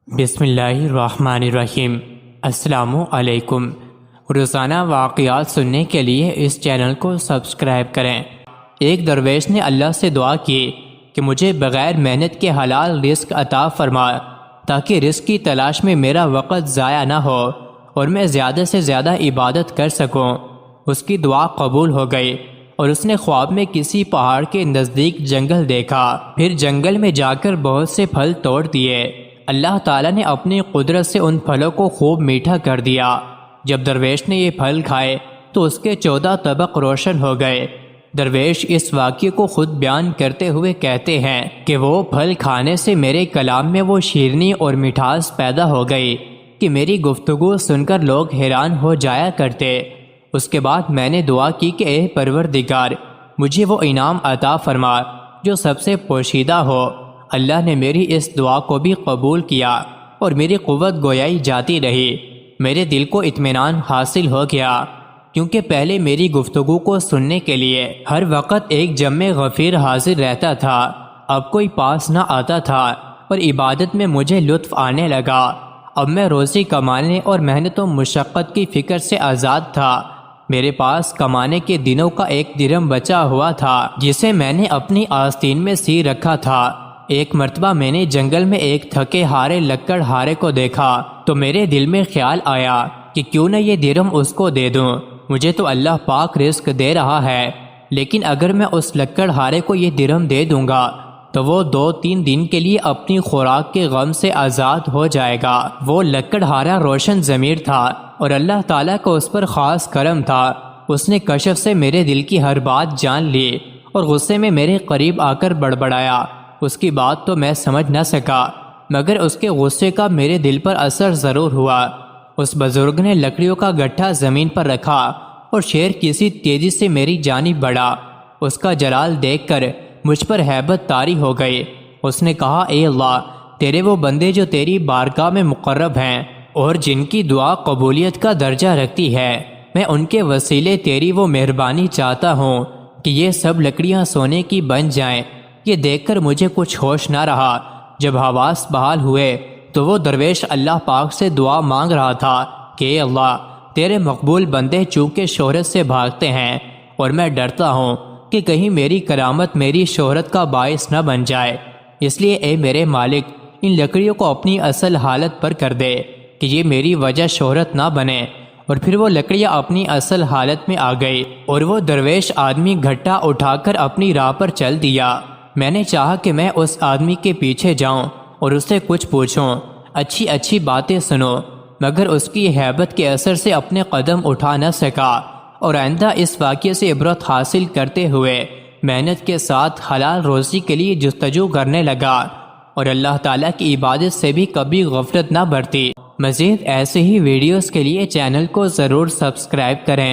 بسم اللہ الرحمن الرحیم۔ السلام علیکم۔ روزانہ واقعات سننے کے لیے اس چینل کو سبسکرائب کریں۔ ایک درویش نے اللہ سے دعا کی کہ مجھے بغیر محنت کے حلال رزق عطا فرما تاکہ رزق کی تلاش میں میرا وقت ضائع نہ ہو اور میں زیادہ سے زیادہ عبادت کر سکوں۔ اس کی دعا قبول ہو گئی اور اس نے خواب میں کسی پہاڑ کے نزدیک جنگل دیکھا، پھر جنگل میں جا کر بہت سے پھل توڑ دیے۔ اللہ تعالیٰ نے اپنی قدرت سے ان پھلوں کو خوب میٹھا کر دیا۔ جب درویش نے یہ پھل کھائے تو اس کے 14 طبق روشن ہو گئے۔ درویش اس واقعے کو خود بیان کرتے ہوئے کہتے ہیں کہ وہ پھل کھانے سے میرے کلام میں وہ شیرینی اور مٹھاس پیدا ہو گئی کہ میری گفتگو سن کر لوگ حیران ہو جایا کرتے۔ اس کے بعد میں نے دعا کی کہ اے پروردگار، مجھے وہ انعام عطا فرما جو سب سے پوشیدہ ہو۔ اللہ نے میری اس دعا کو بھی قبول کیا اور میری قوت گویائی جاتی رہی۔ میرے دل کو اطمینان حاصل ہو گیا کیونکہ پہلے میری گفتگو کو سننے کے لیے ہر وقت ایک جمع غفیر حاضر رہتا تھا، اب کوئی پاس نہ آتا تھا اور عبادت میں مجھے لطف آنے لگا۔ اب میں روزی کمانے اور محنت و مشقت کی فکر سے آزاد تھا۔ میرے پاس کمانے کے دنوں کا 1 درہم بچا ہوا تھا جسے میں نے اپنی آستین میں سی رکھا تھا۔ ایک مرتبہ میں نے جنگل میں ایک تھکے ہارے لکڑ ہارے کو دیکھا تو میرے دل میں خیال آیا کہ کیوں نہ یہ درہم اس کو دے دوں۔ مجھے تو اللہ پاک رزق دے رہا ہے، لیکن اگر میں اس لکڑ ہارے کو یہ درہم دے دوں گا تو وہ 2-3 دن کے لیے اپنی خوراک کے غم سے آزاد ہو جائے گا۔ وہ لکڑ ہارا روشن ضمیر تھا اور اللہ تعالیٰ کو اس پر خاص کرم تھا۔ اس نے کشف سے میرے دل کی ہر بات جان لی اور غصے میں میرے قریب آ کر بڑبڑایا۔ اس کی بات تو میں سمجھ نہ سکا مگر اس کے غصے کا میرے دل پر اثر ضرور ہوا۔ اس بزرگ نے لکڑیوں کا گٹھا زمین پر رکھا اور شیر کسی تیزی سے میری جانب بڑھا۔ اس کا جلال دیکھ کر مجھ پر ہیبت طاری ہو گئی۔ اس نے کہا، اے اللہ، تیرے وہ بندے جو تیری بارگاہ میں مقرب ہیں اور جن کی دعا قبولیت کا درجہ رکھتی ہے، میں ان کے وسیلے تیری وہ مہربانی چاہتا ہوں کہ یہ سب لکڑیاں سونے کی بن جائیں۔ یہ دیکھ کر مجھے کچھ ہوش نہ رہا۔ جب حواس بحال ہوئے تو وہ درویش اللہ پاک سے دعا مانگ رہا تھا کہ اے اللہ، تیرے مقبول بندے چونکہ شہرت سے بھاگتے ہیں اور میں ڈرتا ہوں کہ کہیں میری کرامت میری شہرت کا باعث نہ بن جائے، اس لیے اے میرے مالک، ان لکڑیوں کو اپنی اصل حالت پر کر دے کہ یہ میری وجہ شہرت نہ بنے۔ اور پھر وہ لکڑیاں اپنی اصل حالت میں آ گئی اور وہ درویش آدمی گھٹا اٹھا کر اپنی راہ پر چل دیا۔ میں نے چاہا کہ میں اس آدمی کے پیچھے جاؤں اور اس سے کچھ پوچھوں، اچھی اچھی باتیں سنوں، مگر اس کی ہیبت کے اثر سے اپنے قدم اٹھا نہ سکا اور آئندہ اس واقعے سے عبرت حاصل کرتے ہوئے محنت کے ساتھ حلال روزی کے لیے جستجو کرنے لگا اور اللہ تعالیٰ کی عبادت سے بھی کبھی غفلت نہ برتی۔ مزید ایسے ہی ویڈیوز کے لیے چینل کو ضرور سبسکرائب کریں۔